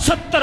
70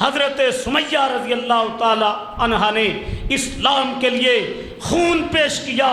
حضرت سمیہ رضی اللہ تعالی عنہا نے اسلام کے لیے خون پیش کیا،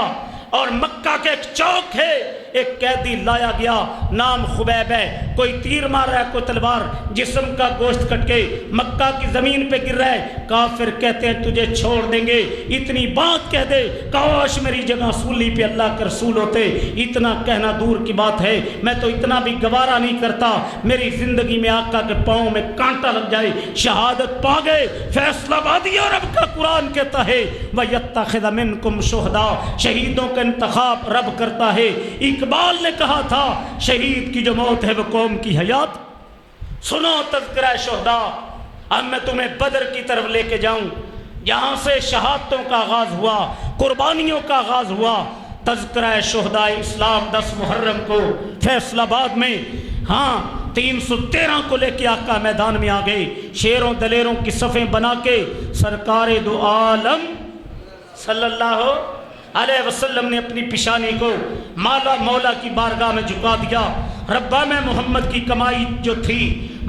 اور مکہ کے ایک چوک ہے، ایک قیدی لایا گیا، نام خبیب ہے، کوئی تیر مار رہا ہے، کوئی تلوار، جسم کا گوشت کٹ کے مکہ کی زمین پہ گر رہا ہے۔ کافر کہتے ہیں تجھے چھوڑ دیں گے، اتنی بات کہہ دے، کاش میری جگہ سولی پہ اللہ کے رسول ہوتے۔ اتنا کہنا دور کی بات ہے، میں تو اتنا بھی گوارا نہیں کرتا میری زندگی میں آقا کے پاؤں میں کانٹا لگ جائے، شہادت پا گئے۔ فیصلہ بادی اور رب کا قرآن کہتا ہے وَيَتَّخِذَ مِنْكُمْ شُهَدَاءَ، شہیدوں کا انتخاب رب کرتا ہے۔ اقبال نے کہا تھا شہید کی جو موت ہے وہ قوم کی حیات۔ سنو تذکرہ شہداء، اب میں تمہیں بدر کی طرف لے کے جاؤں، یہاں سے شہادتوں کا آغاز ہوا، قربانیوں کا آغاز ہوا۔ تذکرہ شہداء اسلام 10 محرم کو فیصل آباد میں 313 کو لے کے آقا میدان میں آ گئے، شیروں دلیروں کی صفیں بنا کے سرکار دو عالم صلی اللہ علیہ وسلم نے اپنی پیشانی کو مولا کی بارگاہ میں جھکا دیا۔ ربا میں محمد کی کمائی جو تھی،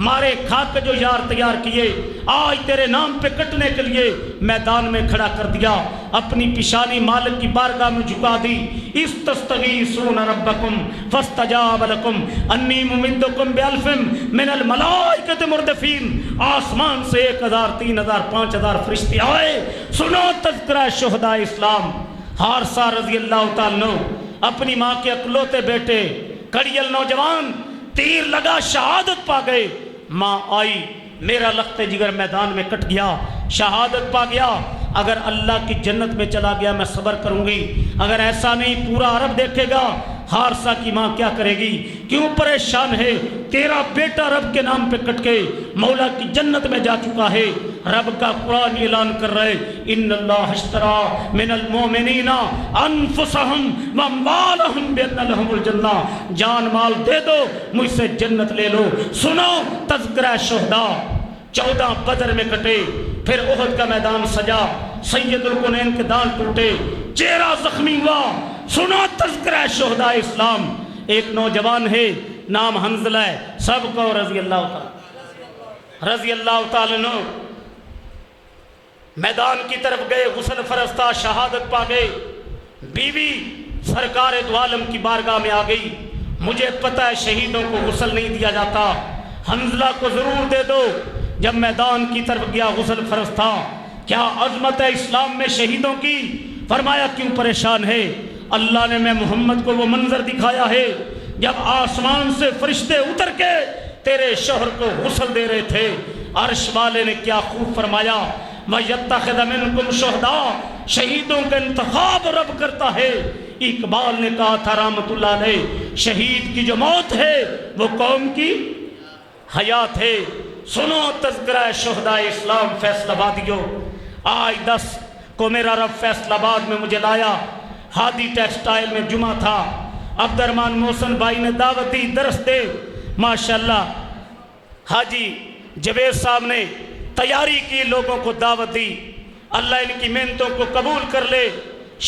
مارے کھا کے جو یار تیار کیے، آج تیرے نام پہ کٹنے کے لیے میدان میں کھڑا کر دیا، اپنی پیشانی مالک کی بارگاہ میں جھکا دی۔ استستغیثون ربکم فاستجاب لکم انی ممدکم بألف من الملائکۃ مردفین، آسمان سے 1000 3000 5000 فرشتے آئے۔ سنو تذکرہ شہداء اسلام۔ حارثہ رضی اللہ تعالیٰ عنہ اپنی ماں کے اکلوتے بیٹے، کڑیل نوجوان، تیر لگا شہادت پا گئے۔ ماں آئی، میرا لخت جگر میدان میں کٹ گیا، شہادت پا گیا۔ اگر اللہ کی جنت میں چلا گیا میں صبر کروں گی، اگر ایسا نہیں پورا عرب دیکھے گا۔ حارثہ کی ماں کیا کرے گی؟ کیوں پریشان ہے؟ تیرا بیٹا رب کے نام پہ کٹ کے مولا کی جنت میں جا چکا ہے۔ رب کا قرآن اعلان کر رہے ان اللہ اشترا من المؤمنین انفسہم واموالہم بان لہم الجنہ، جان مال دے دو مجھ سے جنت لے لو۔ سنو تذکرہ شہداء، 14 بدر میں کٹے، پھر احد کا میدان سجا، سید القنین کے دانت ٹوٹے، چہرہ زخمی ہوا۔ سنو تذکرہ شہداء اسلام۔ ایک نوجوان ہے نام حنظلہ ہے، سب کو رضی اللہ تعالی عنہ، میدان کی طرف گئے، غسل فرض تھا، شہادت پا گئے۔ بیوی سرکار دو عالم کی بارگاہ میں آ گئی، مجھے پتہ ہے شہیدوں کو غسل نہیں دیا جاتا، حنظلہ کو ضرور دے دو۔ جب میدان کی طرف گیا، غسل فرض تھا۔ کیا عظمت ہے اسلام میں شہیدوں کی؟ فرمایا کیوں پریشان ہے؟ اللہ نے میں محمد کو وہ منظر دکھایا ہے جب آسمان سے فرشتے اتر کے تیرے شوہر کو غسل دے رہے تھے۔ عرش والے نے کیا خوب فرمایا وَيَتَّخِذَ مِنْكُمْ شُهَدَاءَ، شہیدوں کا انتخاب رب کرتا ہے۔ اقبال نے کہا تھا رحمت اللہ علیہ، شہید کی جو موت ہے وہ قوم کی حیات ہے۔ سنو تذکرہ شہداء اسلام فیصل آبادیوں، آج 10 کو میرا رب فیصل آباد میں مجھے لایا، ہادی ٹیکسٹائل میں جمعہ تھا، عبد الرحمن محسن بھائی نے دعوت دی، درس دے، ماشاءاللہ حاجی جوید صاحب نے تیاری کی، لوگوں کو دعوت دی، اللہ ان کی محنتوں کو قبول کر لے۔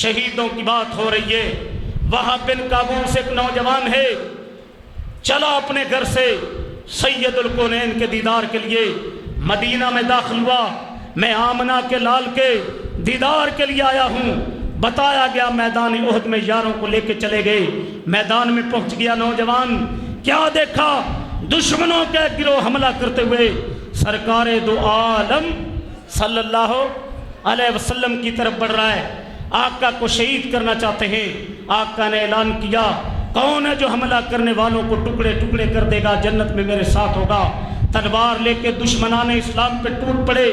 شہیدوں کی بات ہو رہی ہے، وہاں بن کابون سے ایک نوجوان ہے، چلا اپنے گھر سے سید الکونین کے دیدار کے لیے مدینہ میں داخل ہوا۔ میں آمنہ کے لال کے دیدار کے لیے آیا ہوں، بتایا گیا میدان احد میں یاروں کو لے کے چلے گئے۔ میدان میں پہنچ گیا نوجوان، کیا دیکھا؟ دشمنوں کے گروہ حملہ کرتے ہوئے سرکار دو عالم صلی اللہ علیہ وسلم کی طرف بڑھ رہا ہے، آقا کو شہید کرنا چاہتے ہیں۔ آقا نے اعلان کیا کون ہے جو حملہ کرنے والوں کو ٹکڑے ٹکڑے کر دے گا، جنت میں میرے ساتھ ہوگا۔ تلوار لے کے دشمنان اسلام پہ ٹوٹ پڑے،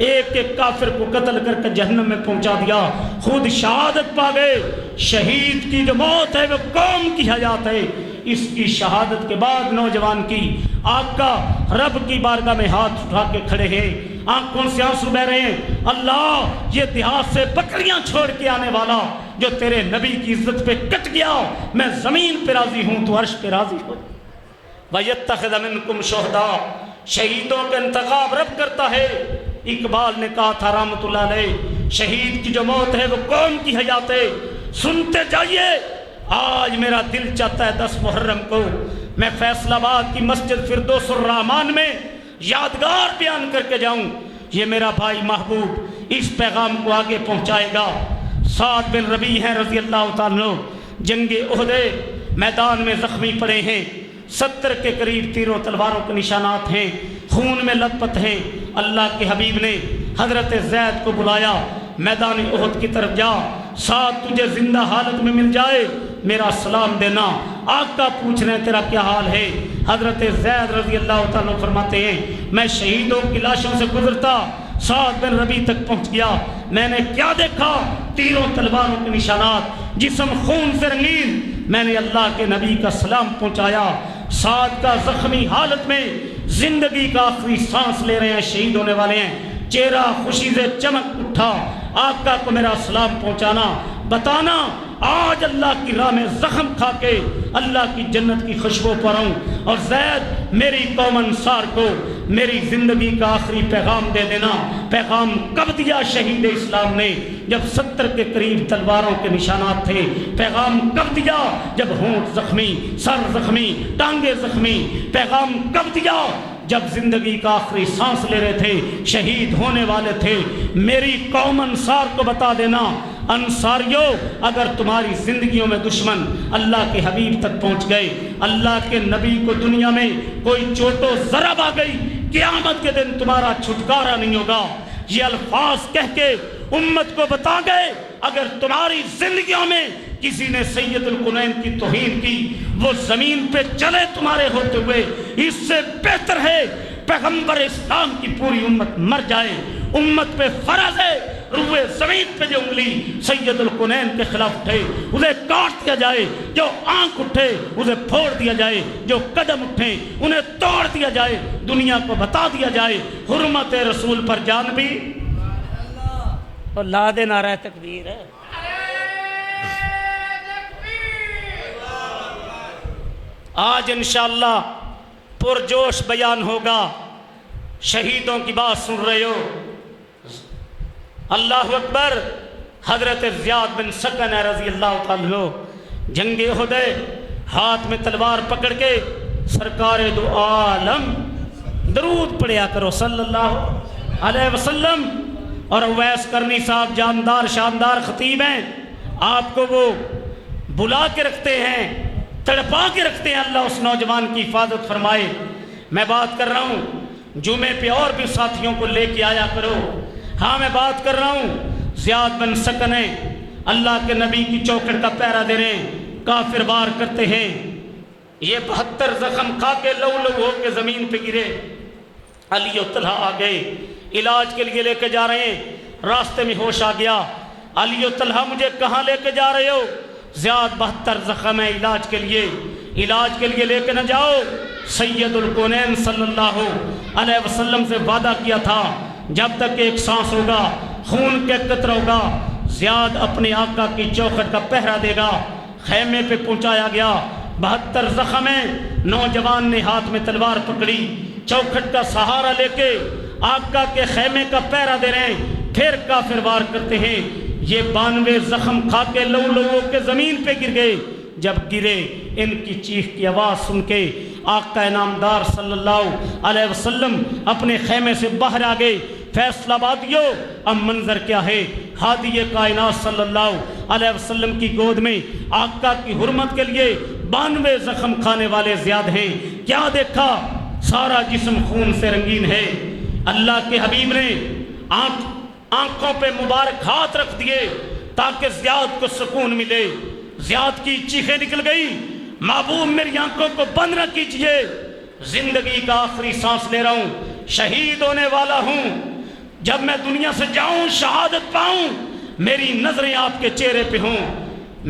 ایک ایک کافر کو قتل کر کے جہنم میں پہنچا دیا، خود شہادت پا گئے۔ شہید کی جو موت ہے وہ قوم کی حیات ہے۔ اس کی شہادت کے بعد نوجوان کی آقا رب کی بارگاہ میں ہاتھ اٹھا کے کھڑے ہیں، آنکھوں سے آنسو بہ رہے ہیں۔ اللہ، یہ دیہات سے بکریاں چھوڑ کے آنے والا جو تیرے نبی کی عزت پہ کٹ گیا، میں زمین پہ راضی ہوں، تو عرش پہ راضی ہو۔ وَيَتَّخِذَ مِنْكُمْ شُهَدَاءَ، شہیدوں کا انتخاب رب کرتا ہے۔ اقبال نے کہا تھا رحمت اللہ علیہ، شہید کی جو موت ہے وہ قوم کی حیات ہے۔ سنتے جائیے، آج میرا دل چاہتا ہے 10 محرم کو میں فیصل آباد کی مسجد فردوس الرحمان میں یادگار بیان کر کے جاؤں، یہ میرا بھائی محبوب اس پیغام کو آگے پہنچائے گا۔ سعد بن ربیع ہیں رضی اللہ تعالیٰ عنہ، جنگ احد میدان میں زخمی پڑے ہیں، 70 کے قریب تیروں تلواروں کے نشانات ہیں، خون میں لت پت ہیں۔ اللہ کے حبیب نے حضرت زید کو بلایا، میدان احد کی طرف جا، سعد تجھے زندہ حالت میں مل جائے میرا سلام دینا، آقا پوچھ رہے ہیں تیرا کیا حال ہے؟ حضرت زید رضی اللہ تعالیٰ فرماتے ہیں میں شہیدوں کی لاشوں سے گزرتا سعد بن ربیع تک پہنچ گیا، میں نے کیا دیکھا؟ تیروں تلواروں کے نشانات، جسم خون سے رنگین۔ میں نے اللہ کے نبی کا سلام پہنچایا، سعد کا زخمی حالت میں زندگی کا آخری سانس لے رہے ہیں، شہید ہونے والے ہیں، چہرہ خوشی سے چمک اٹھا، آقا کو میرا سلام پہنچانا، بتانا آج اللہ کی راہ میں زخم کھا کے اللہ کی جنت کی خوشبو پر ہوں، اور زید میری قوم انصار کو میری زندگی کا آخری پیغام دے دینا۔ پیغام کب دیا شہید اسلام نے؟ جب 70 کے قریب تلواروں کے نشانات تھے۔ پیغام کب دیا؟ جب ہونٹ زخمی، سر زخمی، ٹانگیں زخمی۔ پیغام کب دیا؟ جب زندگی کا آخری سانس لے رہے تھے، شہید ہونے والے تھے۔ میری قوم انصار کو بتا دینا، انصاریو اگر تمہاری زندگیوں میں دشمن اللہ کے حبیب تک پہنچ گئے، اللہ کے نبی کو دنیا میں کوئی چوٹ و ضرب آ گئی، قیامت کے دن تمہارا چھٹکارا نہیں ہوگا۔ یہ الفاظ کہہ کے امت کو بتا گئے اگر تمہاری زندگیوں میں کسی نے سید القنین کی توہین کی، وہ زمین پہ چلے تمہارے ہوتے ہوئے، اس سے بہتر ہے پیغمبر اسلام کی پوری امت مر جائے۔ امت پہ فرض ہے روئے زمین پہ جو انگلی سید القنین کے خلاف اٹھے اسے کاٹ دیا جائے، جو آنکھ اٹھے اسے پھوڑ دیا جائے، جو قدم اٹھے انہیں توڑ دیا جائے، دنیا کو بتا دیا جائے حرمت رسول پر جان بھی اور لا دے نعرہ تکبیر ہے۔ آج انشاءاللہ پرجوش بیان ہوگا، شہیدوں کی بات سن رہے ہو، اللہ اکبر۔ حضرت زیاد بن سکن رضی اللہ تعالیٰ عنہ جنگ احد ہاتھ میں تلوار پکڑ کے سرکار دو عالم درود پڑھیا کرو صلی اللہ علیہ وسلم۔ اور اویس کرنی صاحب جاندار شاندار خطیب ہیں، آپ کو وہ بلا کے رکھتے ہیں، تڑپا کے رکھتے ہیں، اللہ اس نوجوان کی حفاظت فرمائے۔ میں بات کر رہا ہوں جمعے پہ اور بھی ساتھیوں کو لے کے آیا کرو۔ ہاں میں بات کر رہا ہوں زیاد بن سکن ہیں، اللہ کے نبی کی چوکھٹ کا پہرا دے رہے ہیں، کافر وار کرتے ہیں، یہ 72 زخم کھا کے لو لو ہو کے زمین پہ گرے۔ علی و طلحہ آ گئے، علاج کے لیے لے کے جا رہے ہیں، راستے میں ہوش آ گیا، علی و طلحہ مجھے کہاں لے کے جا رہے ہو؟ زیاد 72 زخم ہے، علاج کے لیے لے کے نہ جاؤ۔ سید القونین صلی اللہ علیہ وسلم سے وعدہ کیا تھا جب تک ایک سانس ہوگا خون کے قطرہ ہوگا زیاد اپنے آقا کی چوکھٹ کا پہرا دے گا۔ خیمے پہ پہنچایا گیا، 72 زخم ہیں، نوجوان نے ہاتھ میں تلوار پکڑی، چوکھٹ کا سہارا لے کے آقا کے خیمے کا پہرا دے رہے ہیں، پھر کافر وار کرتے ہیں۔ یہ 92 زخم کھا کے لو لو کے زمین پہ گر گئے۔ جب گرے ان کی چیخ کی آواز سن کے آقا نامدار صلی اللہ علیہ وسلم اپنے خیمے سے باہر آ گئے۔ فیصلہ بادیو اب منظر کیا ہے؟ ہادی کائنات صلی اللہ علیہ وسلم کی گود میں آقا کی حرمت کے لیے 92 زخم کھانے والے زیاد ہیں۔ کیا دیکھا؟ سارا جسم خون سے رنگین ہے۔ اللہ کے حبیب نے آنکھوں پہ مبارک ہاتھ رکھ دیے تاکہ زیاد کو سکون ملے۔ زیاد کی چیخیں نکل گئی، محبوب میری آنکھوں کو بند نہ کیجئے، زندگی کا آخری سانس لے رہا ہوں، شہید ہونے والا ہوں، جب میں دنیا سے جاؤں شہادت پاؤں میری نظریں آپ کے چہرے پہ ہوں۔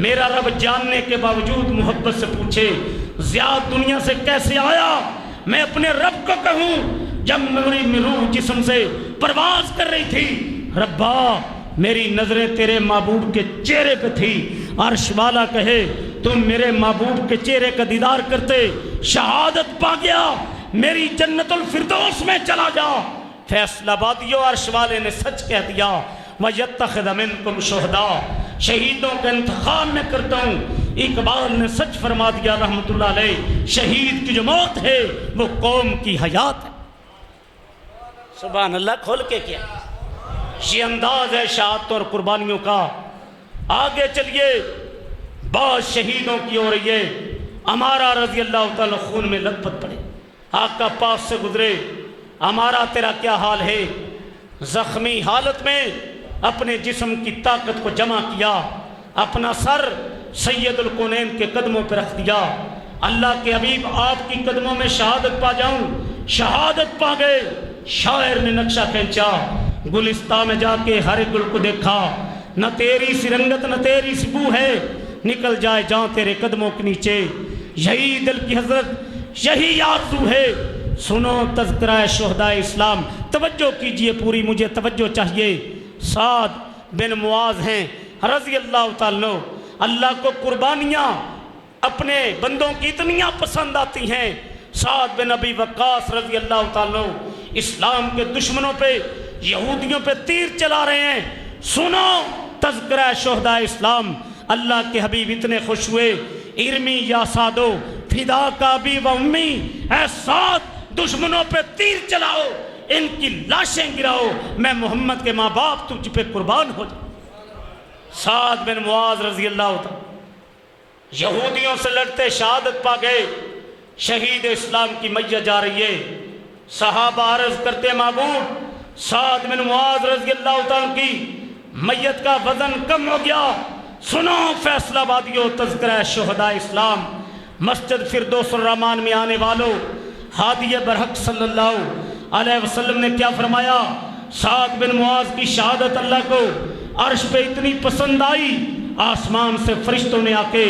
میرا رب جاننے کے باوجود محبت سے پوچھے زیاد دنیا سے کیسے آیا؟ میں اپنے رب کو کہوں جب میری روح جسم سے پرواز کر رہی تھی، ربا میری نظریں تیرے محبوب کے چہرے پہ تھی۔ عرش والا کہے تم میرے محبوب کے چہرے کا دیدار کرتے شہادت پا گیا، میری جنت الفردوس میں چلا جا۔ فیصلہ بادیو عرش والے نے سچ کہہ دیا، وَيَتَّخِذَ مِنْكُمْ شُهَدَاءَ، شہیدوں کا انتخاب میں کرتا ہوں۔ اقبال نے سچ فرما دیا رحمت اللہ علیہ، شہید کی جو موت ہے وہ قوم کی حیات ہے۔ سبحان اللہ، کھول کے کیا یہ انداز ہے شہادتوں اور قربانیوں کا۔ آگے چلیے، بعض شہیدوں کی ہو رہی ہے، ہمارا رضی اللہ تعالیٰ خون میں لت پت پڑے، آقا پاس سے گزرے، ہمارا تیرا کیا حال ہے؟ زخمی حالت میں اپنے جسم کی طاقت کو جمع کیا، اپنا سر سید الکونین کے قدموں پہ رکھ دیا، اللہ کے حبیب آپ کی قدموں میں شہادت پا جاؤں، شہادت پا گئے۔ شاعر نے نقشہ کھینچا، گلستان میں جا کے ہر گل کو دیکھا، نہ تیری سی رنگت نہ تیری سی بو ہے، نکل جائے جہاں تیرے قدموں کے نیچے، یہی دل کی حضرت، یہی آرزو ہے۔ سنو تذکرہ شہدائے اسلام، توجہ کیجئے پوری، مجھے توجہ چاہیے۔ سعد بن معاذ ہیں رضی اللہ تعالیٰ، اللہ کو قربانیاں اپنے بندوں کی اتنیاں پسند آتی ہیں۔ سعد بن ابی وقاص رضی اللہ تعالیٰ اسلام کے دشمنوں پہ، یہودیوں پہ تیر چلا رہے ہیں۔ سنو تذکرہ شہدائے اسلام، اللہ کے حبیب اتنے خوش ہوئے، ارمی یا سعدو فدا کا ابی و امی، اے سعد دشمنوں پہ تیر چلاؤ، ان کی لاشیں گراؤ، میں محمد کے ماں باپ تجھ پہ قربان ہو جاؤں۔ سعد بن معاذ رضی اللہ تعالیٰ یہودیوں سے لڑتے شہادت پا گئے، شہید اسلام کی میت جا رہی ہے۔ صحابہ عرض کرتے معبود، سعد بن معاذ رضی اللہ تعالیٰ کی میت کا وزن کم ہو گیا۔ سنو فیصلہ بادیو تذکرہ شہدائے اسلام، مسجد فردوس الرحمان میں آنے والوں، ہادی برحق صلی اللہ علیہ وسلم نے کیا فرمایا؟ سعد بن معاذ کی شہادت اللہ کو عرش پہ اتنی پسند آئی، آسمان سے فرشتوں نے آ کے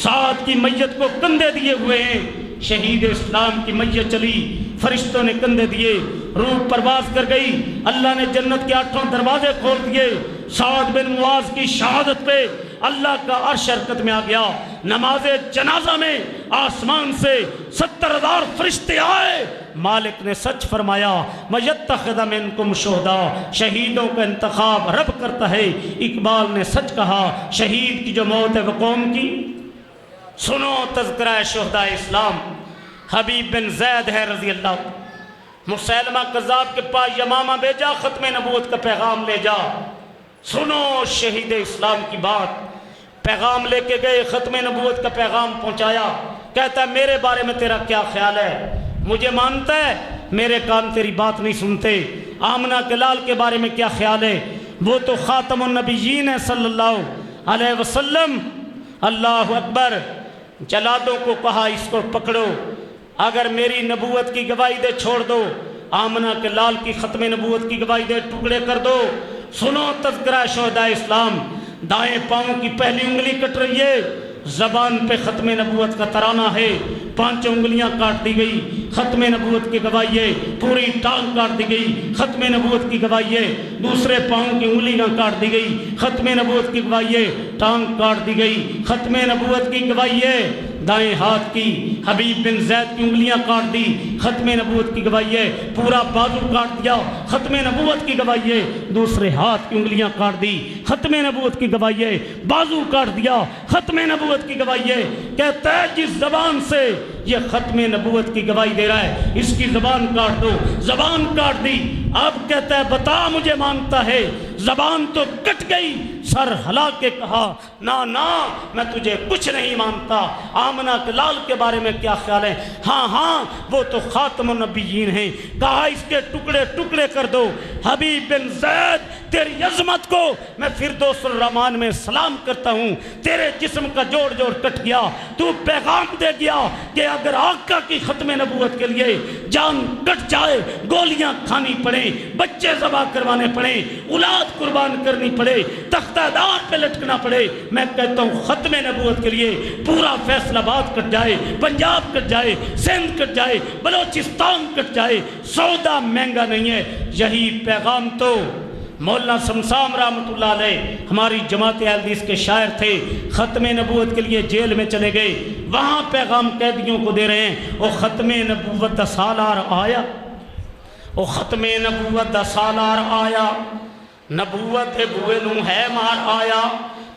سعد کی میت کو کندھے دیے ہوئے ہیں۔ شہید اسلام کی میت چلی، فرشتوں نے کندھے دیے، روح پرواز کر گئی، اللہ نے جنت کے 8 دروازے کھول دیے۔ سعد بن معاذ کی شہادت پہ اللہ کا عرش حرکت میں آ گیا۔ نماز جنازہ میں آسمان سے 70,000 فرشتے آئے۔ مالک نے سچ فرمایا، وَيَتَّخِذَ مِنْكُمْ شُهَدَاءَ، شہیدوں کا انتخاب رب کرتا ہے۔ اقبال نے سچ کہا، شہید کی جو موت ہے وہ قوم کی۔ سنو تذکرہ شہدائے اسلام، حبیب بن زید ہے رضی اللہ، مسیلمہ کذاب کے پاس یمامہ بھیجا، ختم نبوت کا پیغام لے جا۔ سنو شہید اسلام کی بات، پیغام لے کے گئے، ختم نبوت کا پیغام پہنچایا، کہتا ہے میرے بارے میں تیرا کیا خیال ہے؟ مجھے مانتا ہے، میرے کان تیری بات نہیں سنتے۔ آمنہ کے لال کے بارے میں کیا خیال ہے؟ وہ تو خاتم النبیین ہے صلی اللہ علیہ وسلم۔ اللہ اکبر۔ جلادوں کو کہا اس کو پکڑو، اگر میری نبوت کی گواہی دے چھوڑ دو، آمنہ کے لال کی ختم نبوت کی گواہی دے ٹکڑے کر دو۔ سنو تذکرہ شہدائے اسلام، دائیں پاؤں کی پہلی انگلی کٹ رہی ہے، زبان پہ ختم نبوت کا ترانہ ہے، 5 انگلیاں کاٹ دی گئی، ختم نبوت کی گواہی ہے، پوری ٹانگ کاٹ دی گئی، ختم نبوت کی گواہی ہے، دوسرے پاؤں کی انگلیاں کاٹ دی گئی، ختم نبوت کی گواہی ہے، ٹانگ کاٹ دی گئی، ختم نبوت کی گواہی ہے، دائیں ہاتھ کی حبیب بن زید کی انگلیاں کاٹ دی، ختم نبوت کی گواہی ہے، پورا بازو کاٹ دیا، ختم نبوت کی گواہی ہے، دوسرے ہاتھ کی انگلیاں کاٹ دی، ختم نبوت کی گواہی ہے، بازو کاٹ دیا، ختم نبوت کی گواہی ہے۔ کہتا ہے جس زبان سے یہ ختم نبوت کی گواہی دے رہا ہے، اس کی زبان کاٹ دو، زبان کاٹ دی۔ اب کہتا ہے بتا مجھے مانتا ہے؟ زبان تو کٹ گئی، سر ہلا کے کہا نا نا میں تجھے کچھ نہیں مانتا۔ آمنہ کے لال کے بارے میں کیا خیال ہے؟ ہاں ہاں وہ تو خاتم النبیین ہیں۔ کہا اس کے ٹکڑے ٹکڑے کر دو۔ حبیب بن زید تیری عظمت کو میں فردوس الرحمان میں سلام کرتا ہوں، تیرے جسم کا جوڑ جوڑ کٹ گیا، تو پیغام دے گیا کہ اگر آقا کی ختم نبوت کے لیے جان کٹ جائے، گولیاں کھانی پڑیں، بچے ذبح کروانے پڑیں، اولاد قربان کرنی پڑے، تختہ دار پہ لٹکنا پڑے، میں کہتا ہوں ختم نبوت کے لیے پورا فیصل آباد کٹ جائے، پنجاب کٹ جائے، سندھ کٹ جائے، بلوچستان کٹ جائے، سودا مہنگا نہیں ہے۔ یہی پیغام تو مولانا شمسام رحمۃ اللہ علیہ ہماری جماعت اہل حدیث کے شاعر تھے، ختم نبوت کے لیے جیل میں چلے گئے، وہاں پیغام قیدیوں کو دے رہے ہیں، وہ ختم نبوت دا سالار آیا، وہ ختم نبوت دا سالار آیا، نبوت بوئے نوں ہے مار آیا،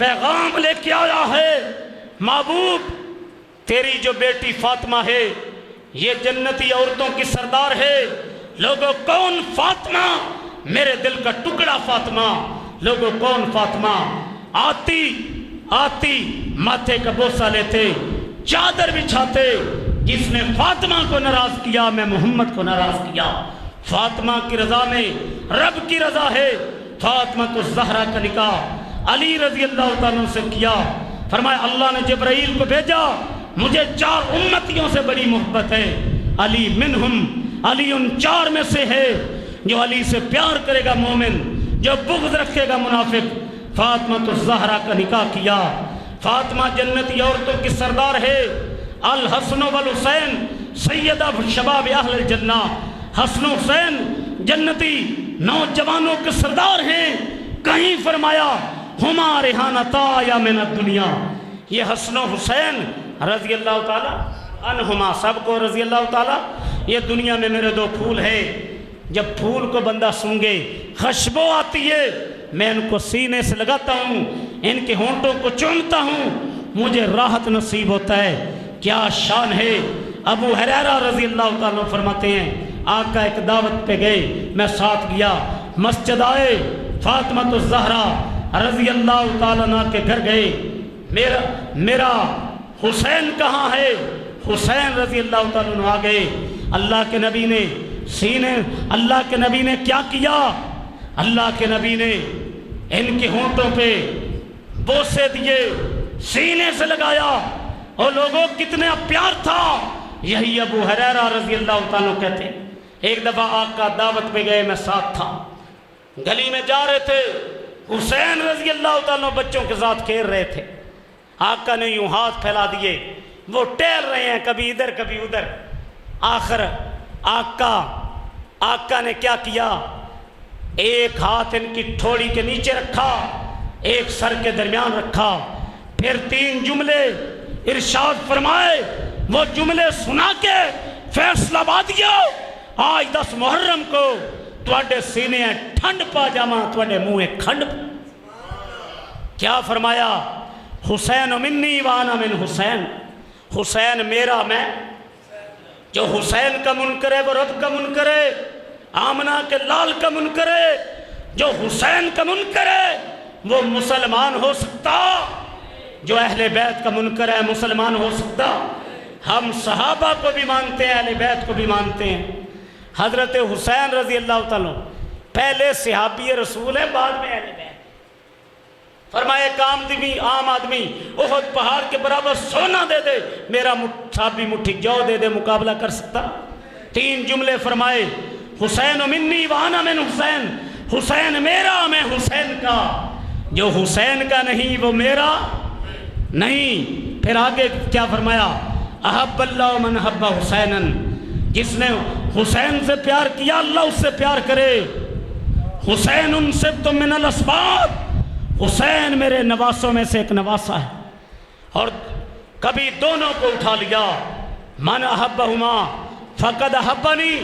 پیغام لے کے آیا ہے، محبوب تیری جو بیٹی فاطمہ ہے یہ جنتی عورتوں کی سردار ہے۔ لوگوں کون فاطمہ؟ میرے دل کا ٹکڑا فاطمہ۔ لوگوں کون فاطمہ؟ آتی ماتھے کا بوسہ لیتے، چادر بچھاتے، جس نے فاطمہ کو ناراض کیا میں محمد کو ناراض کیا۔ فاطمہ کی رضا میں رب کی رضا ہے۔ فاطمہ تو زہرا کا نکاح علی رضی اللہ تعالیٰ سے کیا۔ فرمایا اللہ نے جبرائیل کو بھیجا، مجھے 4 امتیوں سے بڑی محبت ہے، علی منہم، علی ان 4 میں سے ہے۔ جو علی سے پیار کرے گا مومن، جو بغض رکھے گا منافق۔ فاطمہ تو زہرا کا نکاح کیا۔ فاطمہ جنتی عورتوں کی سردار ہے۔ الحسن والحسین سیدہ شباب اہل الجنہ، حسن و حسین جنتی نوجوانوں کے سردار ہیں۔ کہیں فرمایا ہما ریحانتا یا من الدنیا، یہ حسن و حسین رضی اللہ تعالیٰ عنہما، سب کو رضی اللہ تعالیٰ، یہ دنیا میں میرے 2 پھول ہیں۔ جب پھول کو بندہ سونگے خوشبو آتی ہے، میں ان کو سینے سے لگاتا ہوں، ان کے ہونٹوں کو چومتا ہوں، مجھے راحت نصیب ہوتا ہے۔ کیا شان ہے۔ ابو ہریرہ رضی اللہ تعالیٰ فرماتے ہیں آقا ایک دعوت پہ گئے، میں ساتھ گیا، مسجد آئے، فاطمہ الزہرا رضی اللہ تعالیٰ عنہ کے گھر گئے، میرا حسین کہاں ہے؟ حسین رضی اللہ تعالیٰ عنہ آ گئے۔ اللہ کے نبی نے اللہ کے نبی نے کیا کیا؟ اللہ کے نبی نے ان کے ہونٹوں پہ بوسے دیے، سینے سے لگایا، اور لوگوں کتنا پیار تھا۔ یہی ابو ہریرہ رضی اللہ تعالیٰ کہتے ہیں ایک دفعہ آقا دعوت پہ گئے، میں ساتھ تھا، گلی میں جا رہے تھے، حسین رضی اللہ تعالیٰ بچوں کے ساتھ کھیل رہے تھے، آقا نے یوں ہاتھ پھیلا دیے، وہ ٹہل رہے ہیں کبھی ادھر کبھی ادھر۔ آخر آقا نے کیا کیا؟ ایک ہاتھ ان کی ٹھوڑی کے نیچے رکھا، ایک سر کے درمیان رکھا، پھر 3 جملے ارشاد فرمائے، وہ جملے سنا کے فیصلہ بادیا، آج 10 محرم کو تواڈے سینے ٹھنڈ پا جاواں، تواڈے منہ کھنڈ۔ کیا فرمایا؟ حسین منی وانا من حسین، حسین میرا، میں۔ جو حسین کا منکر ہے وہ رب کا منکر ہے، آمنہ کے لال کا منکر ہے۔ جو حسین کا منکر ہے وہ مسلمان ہو سکتا، جو اہل بیت کا منکر ہے مسلمان ہو سکتا۔ ہم صحابہ کو بھی مانتے ہیں، اہل بیت کو بھی مانتے ہیں۔ حضرت حسین رضی اللہ تعالیٰ پہلے صحابی رسول ہے، بعد میں اہل بیت۔ فرمایا ایک عام آدمی احد پہاڑ کے برابر سونا دے دے، میرا صحابی مٹھی جو دے دے، مقابلہ کر سکتا؟ 3 جملے فرمائے، حسین منی وانا من حسین، حسین میرا، میں حسین کا۔ جو حسین کا نہیں وہ میرا نہیں۔ پھر آگے کیا فرمایا؟ احب اللہ من حب حسینا، جس نے حسین سے پیار کیا اللہ اس سے پیار کرے۔ حسین انسبت من الاسباط، حسین میرے نواسوں میں سے ایک نواسا ہے۔ اور کبھی دونوں کو اٹھا لیا، من احبہما فقد احبنی،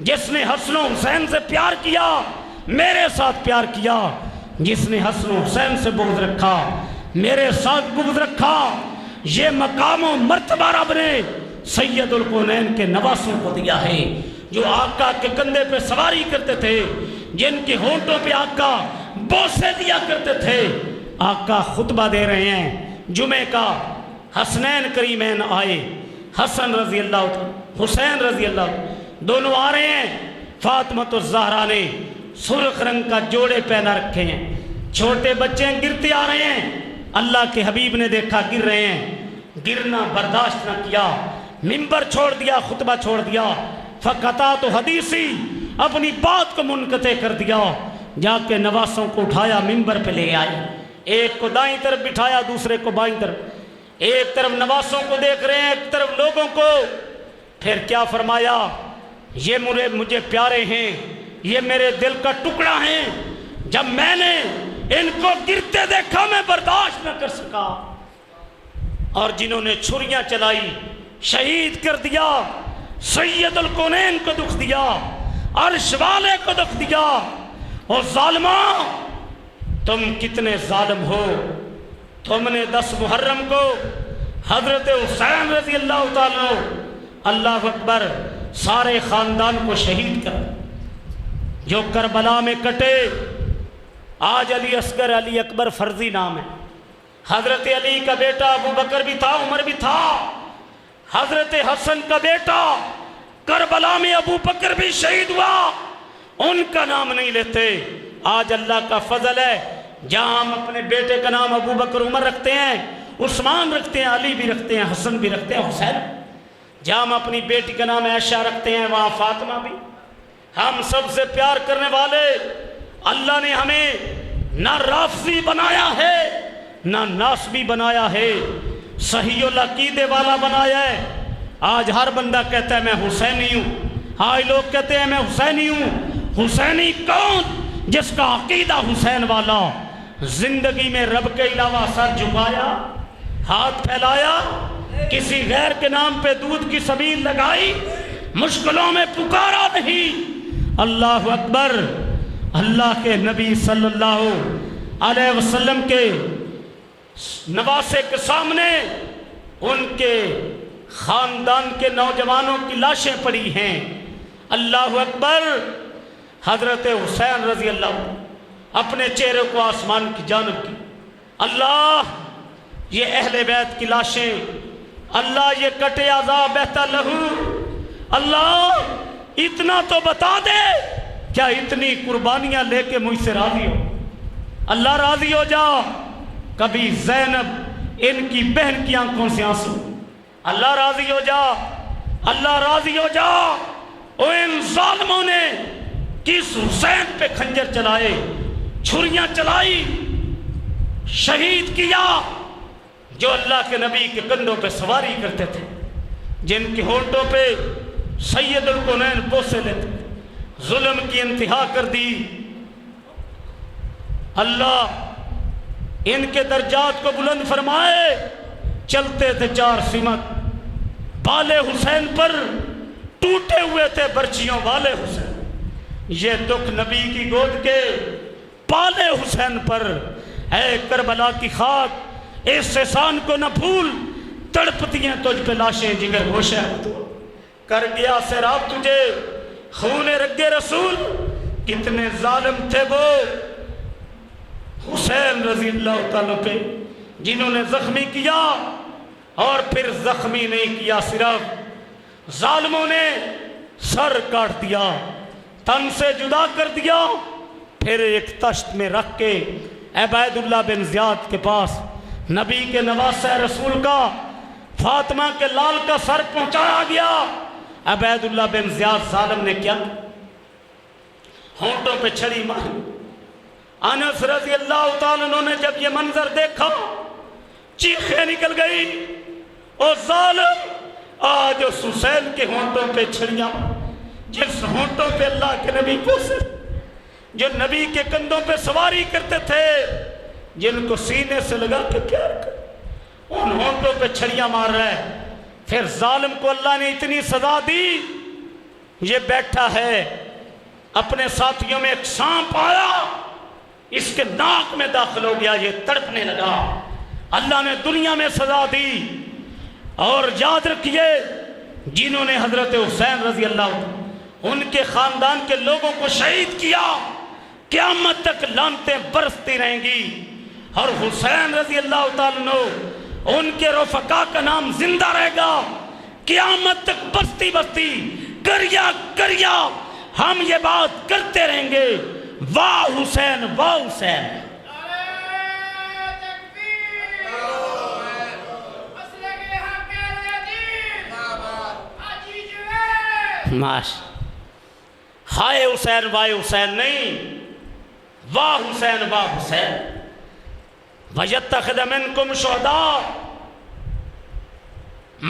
جس نے حسن و حسین سے پیار کیا میرے ساتھ پیار کیا، جس نے حسن و حسین سے بغض رکھا میرے ساتھ بغض رکھا۔ یہ مقام و مرتبہ رب نے سید الکونین کے نواسوں کو دیا ہے، جو آقا کے کندھے پہ سواری کرتے تھے، جن کے ہونٹوں پہ آقا بوسے دیا کرتے تھے۔ آقا خطبہ دے رہے ہیں جمعے کا، حسنین کریمین آئے، حسن رضی اللہ حسین رضی اللہ دونوں آ رہے ہیں۔ فاطمہ الزہرا نے سرخ رنگ کا جوڑے پہنا رکھے ہیں، چھوٹے بچے گرتے آ رہے ہیں، اللہ کے حبیب نے دیکھا گر رہے ہیں، گرنا برداشت نہ کیا، منبر چھوڑ دیا، خطبہ چھوڑ دیا۔ فقطعت حدیثی، اپنی بات کو منقطع کر دیا، جا کے نواسوں کو اٹھایا منبر پہ لے آئے، ایک کو دائیں طرف بٹھایا دوسرے کو بائیں طرف، ایک طرف نواسوں کو دیکھ رہے ہیں ایک طرف لوگوں کو۔ پھر کیا فرمایا؟ یہ مجھے پیارے ہیں، یہ میرے دل کا ٹکڑا ہیں، جب میں نے ان کو گرتے دیکھا میں برداشت نہ کر سکا، اور جنہوں نے چھریاں چلائی شہید کر دیا، سید الکونین کو دکھ دیا، عرش والے کو دکھ دیا۔ اور ظالماں تم کتنے ظالم ہو، تم نے 10 محرم کو حضرت حسین رضی اللہ تعالیٰ اللہ اکبر سارے خاندان کو شہید کر جو کربلا میں کٹے. آج علی اصغر علی اکبر فرضی نام ہے. حضرت علی کا بیٹا ابو بکر بھی تھا، عمر بھی تھا. حضرت حسن کا بیٹا کربلا میں ابو بکر بھی شہید ہوا، ان کا نام نہیں لیتے. آج اللہ کا فضل ہے جہاں ہم اپنے بیٹے کا نام ابو بکر عمر رکھتے ہیں، عثمان رکھتے ہیں، علی بھی رکھتے ہیں، حسن بھی رکھتے ہیں، حسین. جہاں ہم اپنی بیٹی کا نام عائشہ رکھتے ہیں وہاں فاطمہ بھی. ہم سب سے پیار کرنے والے اللہ نے ہمیں نہ رافضی بنایا ہے نہ ناسبی بنایا ہے، صحیح العقیدے والا بنایا ہے. آج ہر بندہ کہتا ہے میں حسینی ہوں. آج لوگ کہتے ہیں میں حسینی ہوں. حسینی کون؟ جس کا عقیدہ حسین والا، زندگی میں رب کے علاوہ سر جھکایا، ہاتھ پھیلایا، کسی غیر کے نام پہ دودھ کی سبیل لگائی، مشکلوں میں پکارا نہیں. اللہ اکبر. اللہ کے نبی صلی اللہ علیہ وسلم کے نواسے کے سامنے ان کے خاندان کے نوجوانوں کی لاشیں پڑی ہیں. اللہ اکبر. حضرت حسین رضی اللہ اپنے چہرے کو آسمان کی جانب کی. اللہ یہ اہل بیت کی لاشیں، اللہ یہ کٹے اعضاء بہتا لہو، اللہ اتنا تو بتا دے کیا اتنی قربانیاں لے کے مجھ سے راضی ہو؟ اللہ راضی ہو جا. کبھی زینب ان کی بہن کی آنکھوں سے آنسو، اللہ راضی ہو جا، اللہ راضی ہو جا. او ان ظالموں نے کس حسین پہ خنجر چلائے، چھریاں چلائی، شہید کیا، جو اللہ کے نبی کے کندھوں پہ سواری کرتے تھے، جن کے ہونٹوں پہ سید الکونین بوسے لیتے تھے. ظلم کی انتہا کر دی. اللہ ان کے درجات کو بلند فرمائے. چلتے تھے 4 سمت بالے حسین پر، ٹوٹے ہوئے تھے برچیوں والے حسین. یہ دکھ نبی کی گود کے پالے حسین پر. اے کربلا کی خاک اس احسان کو نہ بھول، تڑپتی ہیں تجھ پہ لاشیں جگر گوشہ کر گیا سیراب تجھے خون رگ رسول. کتنے ظالم تھے وہ حسین رضی اللہ تعالیٰ پہ جنہوں نے زخمی کیا، اور پھر زخمی نہیں کیا، صرف ظالموں نے سر کاٹ دیا، تن سے جدا کر دیا، پھر ایک تشت میں رکھ کے عبید اللہ بن زیاد کے پاس نبی کے نواسہ رسول کا، فاطمہ کے لال کا سر پہنچایا گیا. عبید اللہ بن زیاد ظالم نے کیا؟ ہونٹوں پہ چھڑی ماری. انس رضی اللہ تعالیٰ عنہ نے جب یہ منظر دیکھا چیخیں نکل گئی. او ظالم، آج اس حسین کے ہونٹوں پہ چھڑیاں، جس ہونٹوں پہ اللہ کے نبی کو سے جو نبی کے کندھوں پہ سواری کرتے تھے، جن کو سینے سے لگا کے پیار کر، ان ہونٹوں پہ چھڑیاں مار رہا ہے. پھر ظالم کو اللہ نے اتنی سزا دی، یہ بیٹھا ہے، اپنے ساتھیوں میں ایک سانپ آیا، اس کے ناک میں داخل ہو گیا، یہ تڑپنے لگا. اللہ نے دنیا میں سزا دی. اور یاد رکھیے جنہوں نے حضرت حسین رضی اللہ عنہ ان کے خاندان کے لوگوں کو شہید کیا، قیامت تک لعنتیں برستی رہیں گی. اور حسین رضی اللہ تعالیٰ عنہ ان کے رفقا کا نام زندہ رہے گا قیامت تک. بستی بستی کریا کریا ہم یہ بات کرتے رہیں گے، واہ حسین واہ حسین. ماش ہائے حسین واہ حسین نہیں، واہ حسین واہ حسین. وَيَتَّخِذَ مِنْكُمْ شُهَدَاءَ.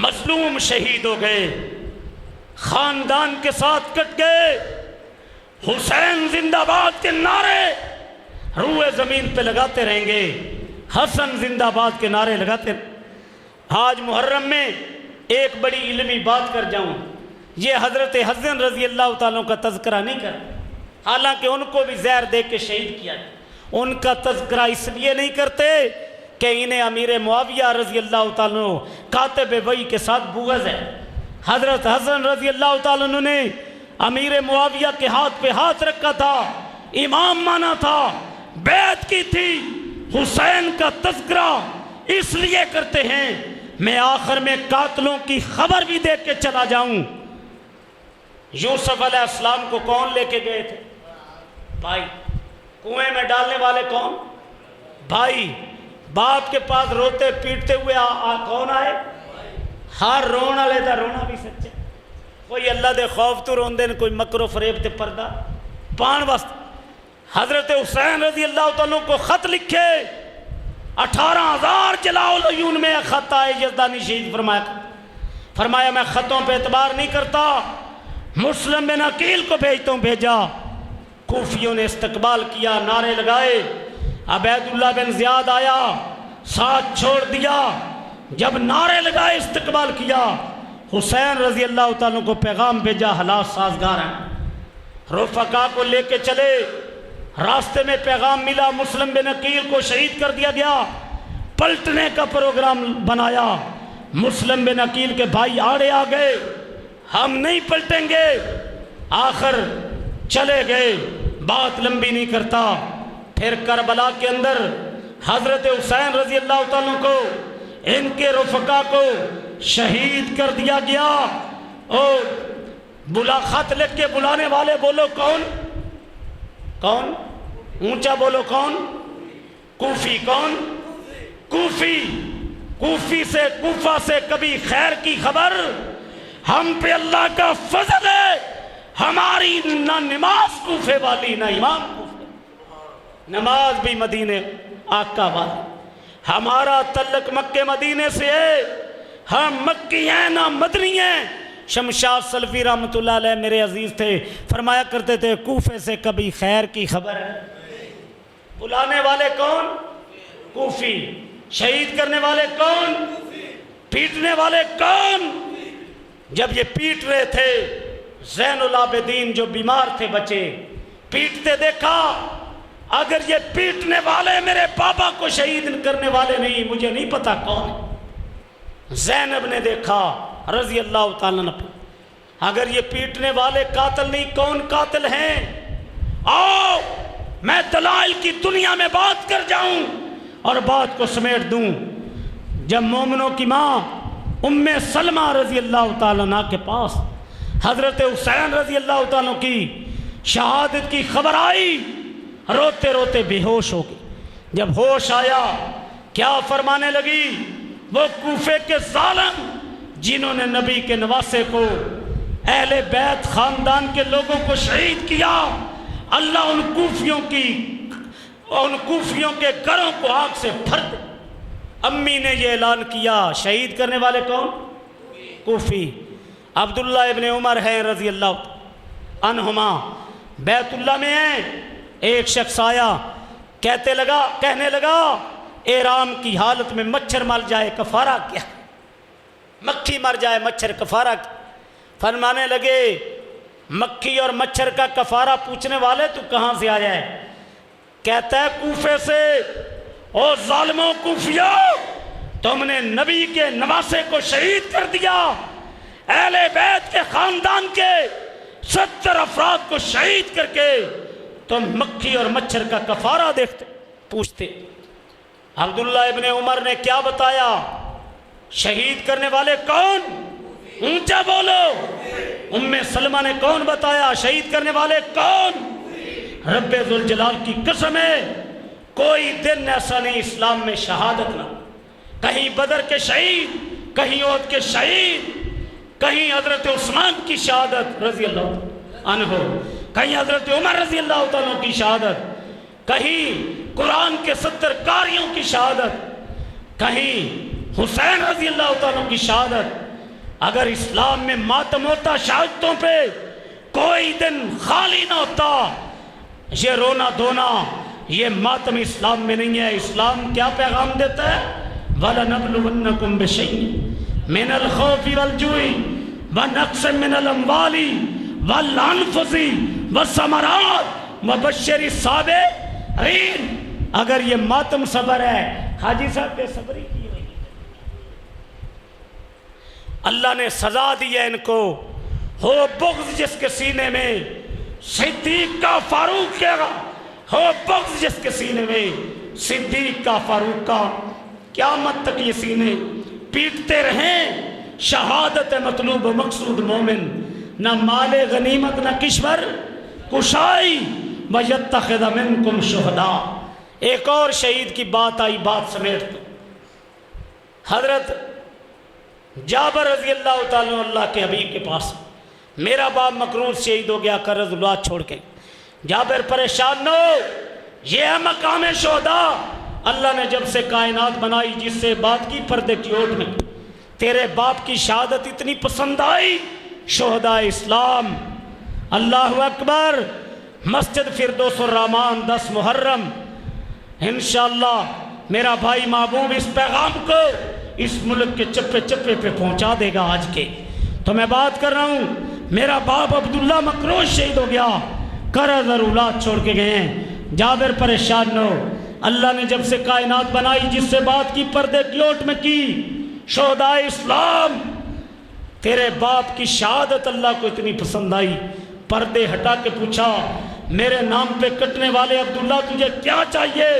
مظلوم شہید ہو گئے، خاندان کے ساتھ کٹ گئے. حسین زندہ باد کے نعرے روئے زمین پہ لگاتے رہیں گے، حسن زندہ باد کے نعرے لگاتے. آج محرم میں ایک بڑی علمی بات کر جاؤں. یہ حضرت حسن رضی اللہ تعالیٰ کا تذکرہ نہیں کر، حالانکہ ان کو بھی زہر دے کے شہید کیا. ان کا تذکرہ اس لیے نہیں کرتے کہ انہیں امیر معاویہ رضی اللہ تعالیٰ عنہ کاتب وحی کے ساتھ بغض ہے۔ حضرت حسن رضی اللہ تعالیٰ عنہ نے امیر معاویہ کے ہاتھ پہ ہاتھ رکھا تھا، امام مانا تھا، بیعت کی تھی۔ حسین کا تذکرہ اس لیے کرتے ہیں میں آخر میں قاتلوں کی خبر بھی دے کے چلا جاؤں۔ یوسف علیہ السلام کو کون لے کے گئے تھے؟ بھائی۔ کنویں میں ڈالنے والے کون؟ بھائی۔ باپ کے پاس روتے پیٹتے ہوئے کون آئے؟ ہر رون والے دا رونا بھی سچا، کوئی اللہ دے خوف تو روندے نے، کوئی مکر و فریب تے پردہ پان واسطے۔ حضرت حسین رضی اللہ تعالیٰ کو خط لکھے، 18,000 جلاء العیون میں خط آئے، یزدانی شہید فرمایا میں خطوں پہ اعتبار نہیں کرتا، مسلم بن عقیل کو بھیجتا ہوں۔ بھیجا، کوفیوں نے استقبال کیا، نعرے لگائے۔ عبید اللہ بن زیاد آیا، ساتھ چھوڑ دیا، جب نعرے لگائے استقبال کیا، حسین رضی اللہ تعالیٰ کو پیغام بھیجا حالات سازگار ہیں۔ رفقا کو لے کے چلے، راستے میں پیغام ملا مسلم بن عقیل کو شہید کر دیا گیا، پلٹنے کا پروگرام بنایا۔ مسلم بن عقیل کے بھائی آڑے آ گئے، ہم نہیں پلٹیں گے، آخر چلے گئے۔ بات لمبی نہیں کرتا، پھر کربلا کے اندر حضرت حسین رضی اللہ تعالیٰ کو، ان کے رفقا کو شہید کر دیا گیا۔ اور خط لکھ کے بلانے والے بولو کون؟ کون؟ اونچا بولو کون؟ کوفی۔ کون؟ کوفی۔ کوفی سے، کوفہ سے کبھی خیر کی خبر؟ ہم پہ اللہ کا فضل ہے، ہماری نہ نماز کوفے والی نہ امام کوفے، نماز بھی مدینے آقا والی، ہمارا تعلق مکہ مدینے سے ہے، ہم مکی ہیں نہ مدنی ہیں۔ شمشاد سلفی رحمۃ اللہ علیہ میرے عزیز تھے، فرمایا کرتے تھے کوفے سے کبھی خیر کی خبر ہے؟ بلانے والے کون؟ کوفی۔ شہید کرنے والے کون؟ پیٹنے والے کون؟ جب یہ پیٹ رہے تھے، زین العابدین جو بیمار تھے بچے، پیٹتے دیکھا، اگر یہ پیٹنے والے میرے بابا کو شہید کرنے والے نہیں، مجھے نہیں پتا کون ہے۔ زینب نے دیکھا رضی اللہ تعالیٰ عنہ، اگر یہ پیٹنے والے قاتل نہیں، کون قاتل ہیں؟ آؤ میں دلائل کی دنیا میں بات کر جاؤں اور بات کو سمیٹ دوں۔ جب مومنوں کی ماں ام سلمہ رضی اللہ تعالیٰ عنہ کے پاس حضرت حسین رضی اللہ تعالیٰ کی شہادت کی خبر آئی، روتے روتے بے ہوش ہو گئی۔ جب ہوش آیا کیا فرمانے لگی؟ وہ کوفے کے ظالم جنہوں نے نبی کے نواسے کو، اہل بیت خاندان کے لوگوں کو شہید کیا، اللہ ان کوفیوں کے گھروں کو آگ سے بھر دے۔ امی نے یہ اعلان کیا۔ شہید کرنے والے کون؟ کوفی۔ عبداللہ ابن عمر ہیں رضی اللہ عنہما، بیت اللہ میں ہیں۔ ایک شخص آیا، کہنے لگا احرام کی حالت میں مچھر مر جائے کفارہ کیا؟ مکھی مر جائے مچھر کفارہ کیا؟ فرمانے لگے مکھی اور مچھر کا کفارہ پوچھنے والے تو کہاں سے آیا ہے؟ کہتا ہے کوفے سے۔ او ظالموں کوفیوں، تم نے نبی کے نواسے کو شہید کر دیا، اہل بیت کے خاندان کے 70 افراد کو شہید کر کے تم مکھی اور مچھر کا کفارہ دیکھتے پوچھتے۔ عبداللہ ابن عمر نے کیا بتایا؟ شہید کرنے والے کون؟ اونچا بولو۔ ام سلمہ نے کون بتایا؟ شہید کرنے والے کون؟ رب ذوالجلال کی قسم ہے، کوئی دن ایسا نہیں اسلام میں شہادت نہ، کہیں بدر کے شہید، کہیں احد کے شہید، کہیں حضرت عثمان کی شہادت رضی اللہ عنہ، کہیں حضرت عمر رضی اللہ تعالیٰ کی شہادت، کہیں قرآن کے 70 قاریوں کی شہادت، کہیں حسین رضی اللہ تعالیٰ کی شہادت۔ اگر اسلام میں ماتم ہوتا شہادتوں پہ، کوئی دن خالی نہ ہوتا۔ یہ رونا دھونا، یہ ماتم اسلام میں نہیں ہے۔ اسلام کیا پیغام دیتا ہے؟ وَلَنَبْلُوَنَّكُمْ بِشَيْءٍ مِنَ الْخَوْفِ وَالْجُوعِ وَنَقْصٍ مِنَ الْأَمْوَالِ وَالْأَنفُسِ وَالثَّمَرَاتِ وَبَشِّرِ الصَّابِرِينَ۔ اگر یہ ماتم صبر ہے، حاجی صاحب بے صبری کی ہوئی، اللہ نے سزا دی ہے ان کو۔ ہو بغض جس کے سینے میں صدیق کا فاروق کا، ہو بغض جس کے سینے میں صدیق کا فاروق کا، قیامت تک یہ سینے پیٹتے رہیں۔ شہادت مطلوب و مقصود مومن، نہ مال غنیمت نہ کشور کشائی، وَيَتَّخِذَ مِنْكُمْ شُهَدَاءَ۔ ایک اور شہید کی بات آئی، بات سمیٹ دو۔ حضرت جابر رضی اللہ تعالیٰ عنہ اللہ کے حبیب کے پاس، میرا باپ مکرور شہید ہو گیا، قرض اولاد چھوڑ کے۔ جابر پریشان نہ ہو، یہ ہے مقام شہداء۔ اللہ نے جب سے کائنات بنائی، جس سے بات کی پردے کی اوٹ میں، تیرے باپ کی شہادت اتنی پسند آئی، شہداء اسلام۔ اللہ اکبر۔ مسجد فردوس الرحمان 10 محرم انشاءاللہ میرا بھائی محبوب اس پیغام کو اس ملک کے چپے چپے پہ پہنچا دے گا۔ آج کے تو میں بات کر رہا ہوں، میرا باپ عبداللہ مکروش شہید ہو گیا، قرض اور اولاد چھوڑ کے گئے ہیں۔ جابر پریشان نہ ہو، اللہ نے جب سے کائنات بنائی، جس سے بات کی پردے کی اوٹ میں کی، شہداء اسلام، تیرے باپ کی شہادت اللہ کو اتنی پسند آئی، پردے ہٹا کے پوچھا، میرے نام پہ کٹنے والے عبداللہ تجھے کیا چاہیے؟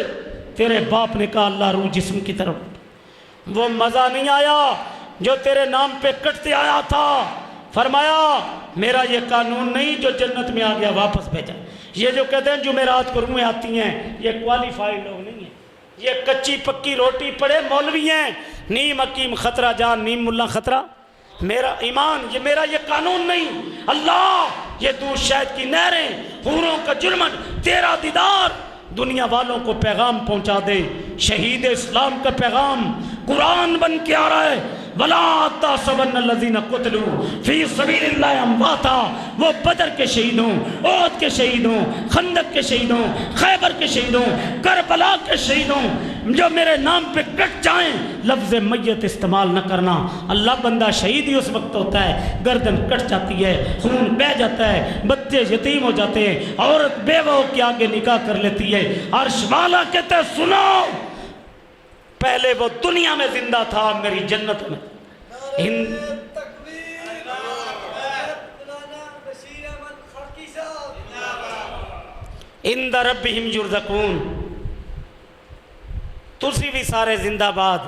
تیرے باپ نے کہا اللہ روح جسم کی طرف۔ وہ مزہ نہیں آیا جو تیرے نام پہ کٹتے آیا تھا، فرمایا میرا یہ قانون نہیں جو جنت میں آ گیا واپس بھیجا۔ یہ جو کہتے ہیں جمعرات کو روحیں آتی ہیں، یہ کوالیفائیڈ لوگ نہیں ہیں، یہ کچی پکی روٹی پڑے مولوی ہیں، نیم حکیم خطرہ جان نیم ملا خطرہ میرا ایمان، یہ میرا یہ قانون نہیں۔ اللہ یہ دودھ شہد کی نہریں، حوروں کا جرمن، تیرا دیدار، دنیا والوں کو پیغام پہنچا دے۔ شہید اسلام کا پیغام قرآن بن کے آ رہا ہے، وَلَا تَحْسَبَنَّ الَّذِينَ قُتِلُوا فِي سَبِيلِ اللَّهِ أَمْوَاتًا، وہ بدر کے شہید ہوں، احد کے شہید ہوں، خندق کے شہید ہوں، خیبر کے شہید ہوں، کربلا کے شہید ہوں، جو میرے نام پہ کٹ جائیں، لفظ میت استعمال نہ کرنا۔ اللہ بندہ شہید ہی اس وقت ہوتا ہے گردن کٹ جاتی ہے، خون بہہ جاتا ہے، بچے یتیم ہو جاتے ہیں، عورت بیوہ کے آگے نکاح کر لیتی ہے۔ عرش والا کہتے ہیں سنو، پہلے وہ دنیا میں زندہ تھا، میری جنت میں۔ عند ربہم یرزقون۔ تسی بھی سارے زندہ باد،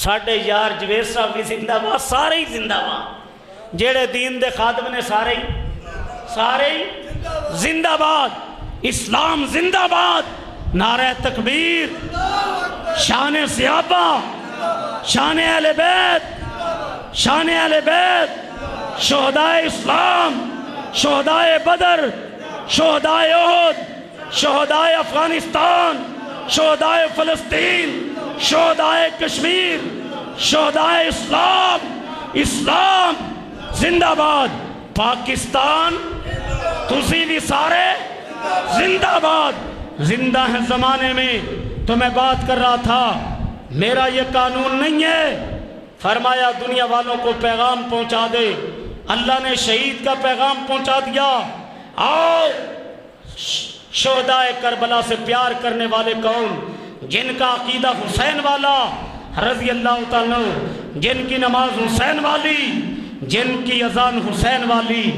ساڈے یار جویر صاحب بھی زندہ باد، سارے ہی زندہ باد، جیڑے دین دے خادم نے سارے ہی زندہ باد۔ اسلام زندہ باد، نعرہ تکبیر، شان صحابہ، شان اہل بیت، شان اہل بیت، شہداء اسلام، شہداء بدر، شہداء احد، شہداء افغانستان، شہداء فلسطین، شہداء کشمیر، شہداء اسلام۔ اسلام زندہ باد۔ پاکستان تسی بھی سارے زندہ باد، زندہ ہیں زمانے میں۔ تو میں بات کر رہا تھا، میرا یہ قانون نہیں ہے، فرمایا دنیا والوں کو پیغام پہنچا دے۔ اللہ نے شہید کا پیغام پہنچا دیا۔ آؤ شہداء کربلا سے پیار کرنے والے کون؟ جن کا عقیدہ حسین والا رضی اللہ تعالیٰ، جن کی نماز حسین والی، جن کی اذان حسین والی،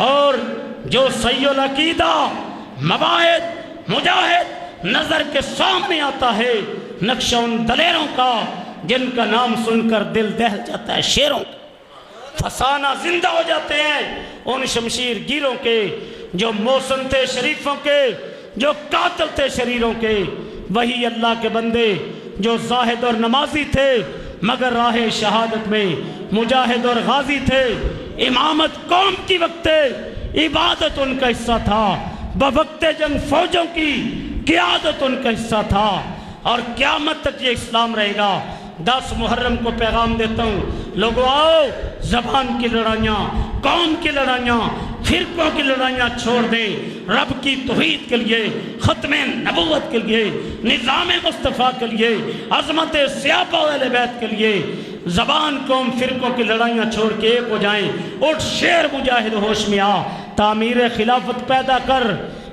اور جو صحیح العقیدہ مباحث مجاہد نظر کے سامنے آتا ہے، نقشہ ان دلیروں کا جن کا نام سن کر دل دہل جاتا ہے، شیروں فسانہ زندہ ہو جاتے ہیں، ان شمشیر گیروں کے جو موسن تھے شریفوں کے، جو قاتل تھے شریروں کے۔ وہی اللہ کے بندے جو زاہد اور نمازی تھے مگر راہ شہادت میں مجاہد اور غازی تھے۔ امامت قوم کی وقت عبادت ان کا حصہ تھا، بوقت جنگ فوجوں کی قیادت ان کا حصہ تھا، اور قیامت تک یہ اسلام رہے گا۔ 10 محرم کو پیغام دیتا ہوں، لوگو آؤ، زبان کی لڑائیاں، قوم کی لڑائیاں، فرقوں کی لڑائیاں چھوڑ دیں، رب کی توحید کے لیے، ختم نبوت کے لیے، نظام مصطفیٰ کے لیے، عظمت صحابہ و اہل بیت کے لیے زبان قوم فرقوں کی لڑائیاں چھوڑ کے ایک ہو جائیں۔ اٹھ شیر مجاہد ہوش میں آ، تعمیر خلافت پیدا کر۔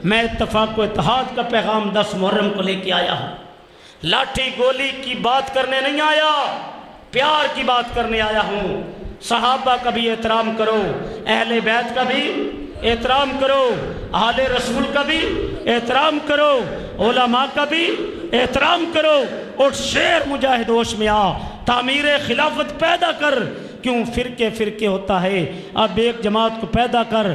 میں اتفاق و اتحاد کا پیغام 10 محرم کو لے کے آیا ہوں۔ لاٹھی گولی کی بات کرنے نہیں آیا، پیار کی بات کرنے آیا ہوں۔ صحابہ کا بھی احترام کرو، اہل بیت کا بھی احترام کرو، آل رسول کا بھی احترام کرو، علماء کا بھی احترام کرو، اور شیر مجاہد ہوش میں آ، تعمیر خلافت پیدا کر۔ کیوں فرقے فرقے ہوتا ہے؟ اب ایک جماعت کو پیدا کر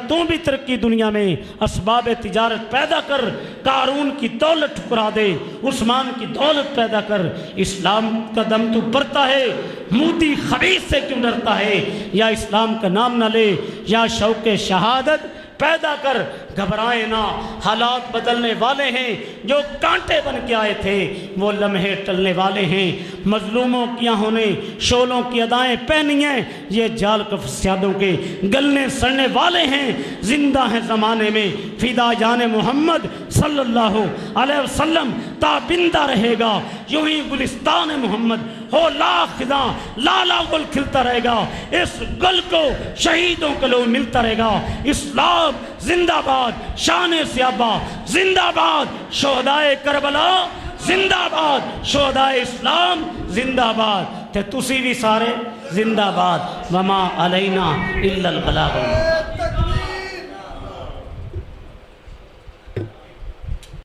تو بھی ترقی دنیا میں، اسباب تجارت پیدا کر، قارون کی دولت ٹھکرا دے، عثمان کی دولت پیدا کر۔ اسلام کا دم تو بڑھتا ہے، مودی خبیث سے کیوں ڈرتا ہے؟ یا اسلام کا نام نہ لے، یا شوق شہادت پیدا کر، گھبرائے نہ، حالات بدلنے والے ہیں، جو کانٹے بن کے آئے تھے وہ لمحے ٹلنے والے ہیں، مظلوموں کی آنکھوں نے شعلوں کی ادائیں پہنی ہیں، یہ جال کا فسادوں کے گلنے سڑنے والے ہیں، زندہ ہیں زمانے میں فدا جان محمد صلی اللہ علیہ وسلم، تابندہ رہے گا یوں ہی گلستان محمد ہو لاکھ خزاں، لالا گل کھلتا رہے گا، اس گل کو شہیدوں کا لو ملتا رہے گا۔ اسلام زندہ باد، شان سیابہ زندہ باد، شہدائے کربلا زندہ باد، شہدائے اسلام زندہ باد، تے تسی بھی سارے زندہ باد۔ وما علینا الا البلاغ۔